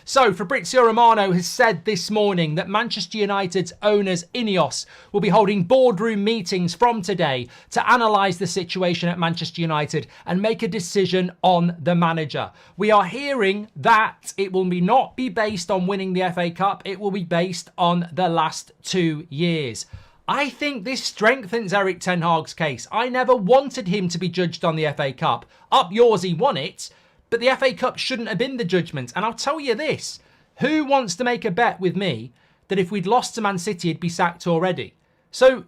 So Fabrizio Romano has said this morning that Manchester United's owners INEOS will be holding boardroom meetings from today to analyse the situation at Manchester United and make a decision on the manager. We are hearing that it will not be based on winning the FA Cup, it will be based on the last 2 years. I think this strengthens Erik Ten Hag's case. I never wanted him to be judged on the FA Cup. Up yours, he won it, but the FA Cup shouldn't have been the judgment. And I'll tell you this, who wants to make a bet with me that if we'd lost to Man City, he'd be sacked already? So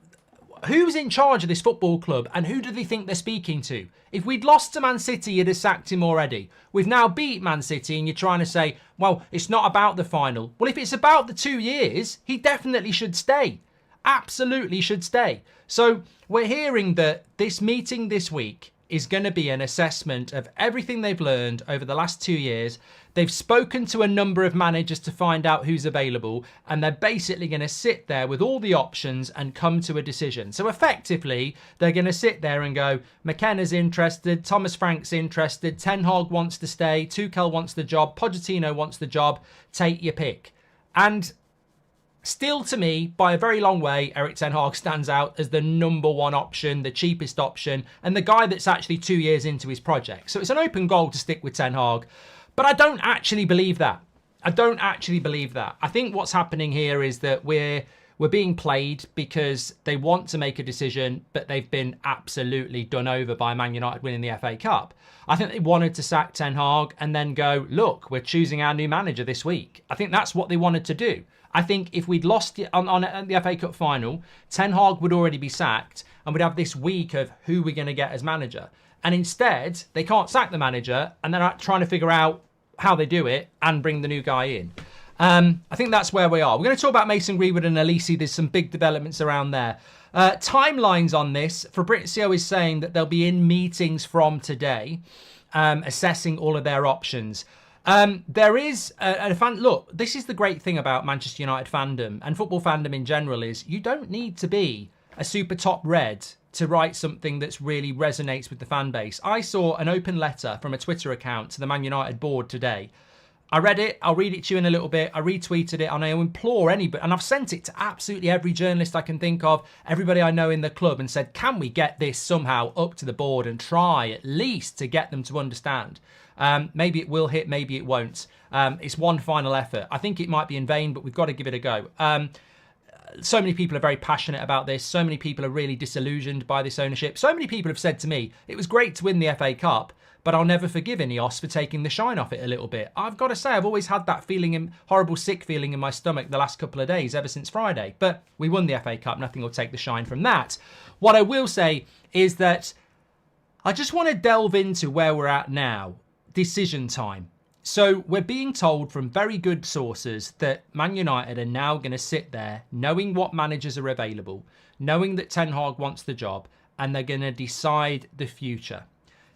who's in charge of this football club and who do they think they're speaking to? If we'd lost to Man City, you'd have sacked him already. We've now beat Man City and you're trying to say, well, it's not about the final. Well, if it's about the 2 years, he definitely should stay. Absolutely should stay. So we're hearing that this meeting this week is going to be an assessment of everything they've learned over the last 2 years. They've spoken to a number of managers to find out who's available, and they're basically going to sit there with all the options and come to a decision. So effectively, they're going to sit there and go, McKenna's interested, Thomas Frank's interested, Ten Hag wants to stay, Tuchel wants the job, Pochettino wants the job, take your pick. And still, to me, by a very long way, Erik Ten Hag stands out as the number one option, the cheapest option, and the guy that's actually 2 years into his project. So it's an open goal to stick with Ten Hag, but I don't actually believe that. I don't actually believe that. I think what's happening here is that we're being played because they want to make a decision, but they've been absolutely done over by Man United winning the FA Cup. I think they wanted to sack Ten Hag and then go, look, we're choosing our new manager this week. I think that's what they wanted to do. I think if we'd lost on the FA Cup final, Ten Hag would already be sacked and we'd have this week of who we're going to get as manager. And instead, they can't sack the manager and they're trying to figure out how they do it and bring the new guy in. I think that's where we are. We're going to talk about Mason Greenwood and Elise. There's some big developments around there. Timelines on this. Fabrizio is saying that they'll be in meetings from today, assessing all of their options. There is a fan. Look, this is the great thing about Manchester United fandom and football fandom in general is you don't need to be a super top red to write something that's really resonates with the fan base. I saw an open letter from a Twitter account to the Man United board today. I read it. I'll read it to you in a little bit. I retweeted it and I implore anybody, and I've sent it to absolutely every journalist I can think of, everybody I know in the club, and said, can we get this somehow up to the board and try at least to get them to understand? Maybe it will hit, maybe it won't. It's one final effort. I think it might be in vain, but we've got to give it a go. So many people are very passionate about this. So many people are really disillusioned by this ownership. So many people have said to me, it was great to win the FA Cup, but I'll never forgive INEOS for taking the shine off it a little bit. I've got to say, I've always had that feeling, horrible sick feeling in my stomach the last couple of days, ever since Friday. But we won the FA Cup. Nothing will take the shine from that. What I will say is that I just want to delve into where we're at now. Decision time. So we're being told from very good sources that Man United are now going to sit there knowing what managers are available, knowing that Ten Hag wants the job, and they're going to decide the future.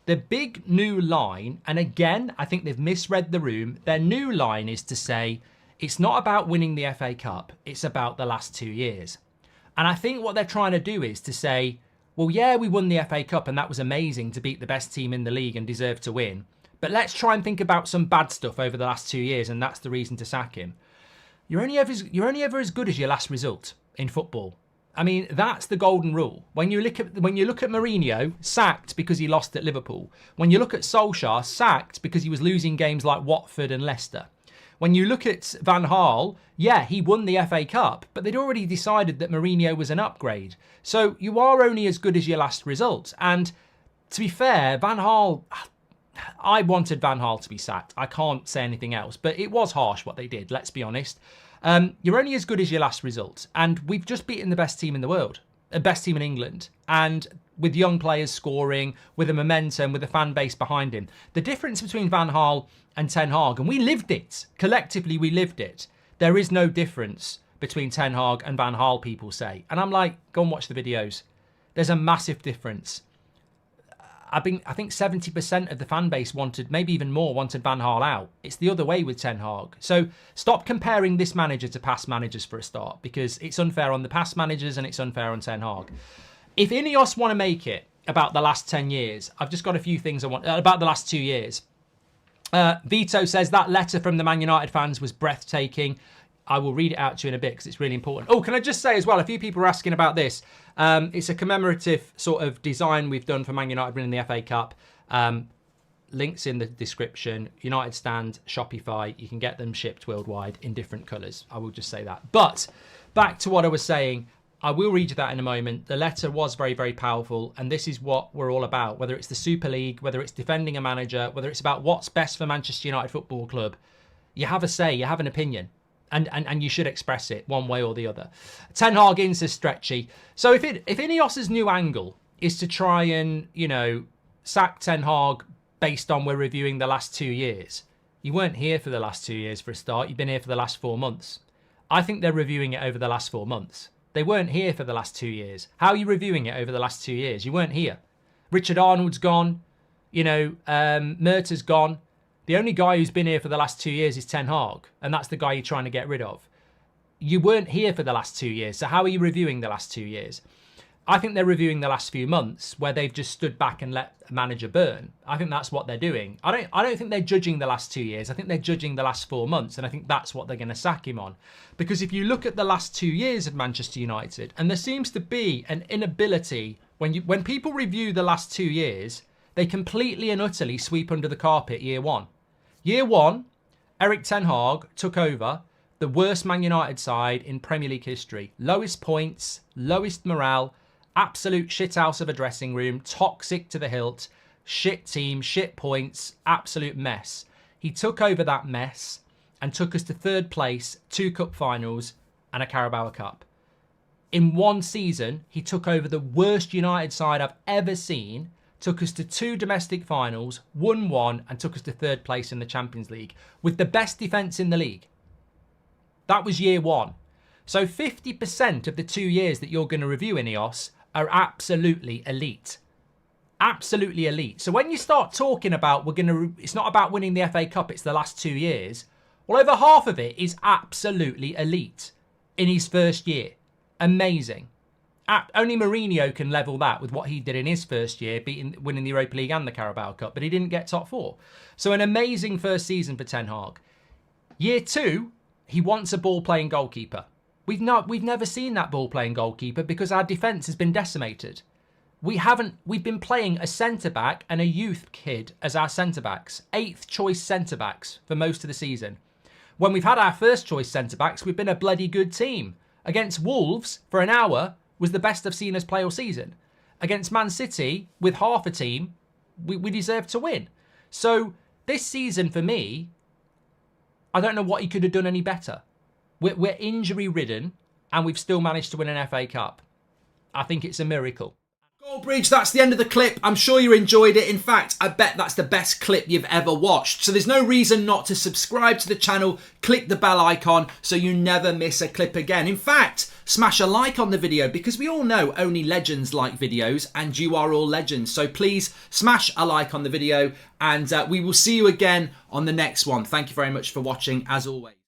The big new line, and again, I think they've misread the room, their new line is to say, it's not about winning the FA Cup, it's about the last 2 years. And I think what they're trying to do is to say, well, yeah, we won the FA Cup and that was amazing to beat the best team in the league and deserve to win. But let's try and think about some bad stuff over the last 2 years, and that's the reason to sack him. You're only ever as good as your last result in football. I mean, that's the golden rule. When you look at Mourinho, sacked because he lost at Liverpool. When you look at Solskjaer, sacked because he was losing games like Watford and Leicester. When you look at Van Gaal, yeah, he won the FA Cup, but they'd already decided that Mourinho was an upgrade. So you are only as good as your last result. And to be fair, Van Gaal, I wanted Van Gaal to be sacked. I can't say anything else, but it was harsh what they did, let's be honest. You're only as good as your last result. And we've just beaten the best team in the world, the best team in England. And with young players scoring, with a momentum, with a fan base behind him. The difference between Van Gaal and Ten Hag, and we lived it, collectively we lived it. There is no difference between Ten Hag and Van Gaal, people say. And I'm like, go and watch the videos. There's a massive difference. I think 70% of the fan base wanted, maybe even more, wanted Van Gaal out. It's the other way with Ten Hag. So stop comparing this manager to past managers for a start, because it's unfair on the past managers and it's unfair on Ten Hag. If INEOS want to make it about the last 10 years, I've just got a few things I want, about the last 2 years. Vito says that letter from the Man United fans was breathtaking. I will read it out to you in a bit because it's really important. Oh, can I just say as well, a few people are asking about this. It's a commemorative sort of design we've done for Man United winning the FA Cup. Links in the description. United Stand, Shopify. You can get them shipped worldwide in different colours. I will just say that. But back to what I was saying. I will read you that in a moment. The letter was very, very powerful. And this is what we're all about. Whether it's the Super League, whether it's defending a manager, whether it's about what's best for Manchester United Football Club. You have a say. You have an opinion. And you should express it one way or the other. Ten Hag in says stretchy. So if INEOS's new angle is to try and, sack Ten Hag based on we're reviewing the last 2 years. You weren't here for the last 2 years for a start. You've been here for the last 4 months. I think they're reviewing it over the last 4 months. They weren't here for the last 2 years. How are you reviewing it over the last 2 years? You weren't here. Richard Arnold's gone. Murtaugh's gone. The only guy who's been here for the last 2 years is Ten Hag, and that's the guy you're trying to get rid of. You weren't here for the last 2 years, so how are you reviewing the last 2 years? I think they're reviewing the last few months where they've just stood back and let a manager burn. I think that's what they're doing. I don't think they're judging the last 2 years. I think they're judging the last 4 months, and I think that's what they're going to sack him on. Because if you look at the last 2 years of Manchester United, and there seems to be an inability when people review the last 2 years, they completely and utterly sweep under the carpet year one. Year one, Erik Ten Hag took over the worst Man United side in Premier League history. Lowest points, lowest morale, absolute shithouse of a dressing room, toxic to the hilt, shit team, shit points, absolute mess. He took over that mess and took us to 3rd place, 2 cup finals and a Carabao Cup. In one season, he took over the worst United side I've ever seen, took us to 2 domestic finals, won 1, and took us to 3rd place in the Champions League with the best defence in the league. That was year one. So 50% of the 2 years that you're going to review INEOS are absolutely elite. Absolutely elite. So when you start talking about it's not about winning the FA Cup, it's the last 2 years. Well, over half of it is absolutely elite in his first year. Amazing. Only Mourinho can level that with what he did in his first year, winning the Europa League and the Carabao Cup, but he didn't get top 4. So an amazing first season for Ten Hag. Year 2, he wants a ball-playing goalkeeper. We've never seen that ball-playing goalkeeper because our defence has been decimated. We've been playing a centre-back and a youth kid as our centre-backs. 8th choice centre-backs for most of the season. When we've had our first choice centre-backs, we've been a bloody good team. Against Wolves, for an hour, was the best I've seen us play all season. Against Man City, with half a team, we deserved to win. So this season, for me, I don't know what he could have done any better. We're injury-ridden, and we've still managed to win an FA Cup. I think it's a miracle. Goldbridge, that's the end of the clip. I'm sure you enjoyed it. In fact, I bet that's the best clip you've ever watched. So there's no reason not to subscribe to the channel, click the bell icon so you never miss a clip again. In fact, smash a like on the video because we all know only legends like videos and you are all legends. So please smash a like on the video and we will see you again on the next one. Thank you very much for watching as always.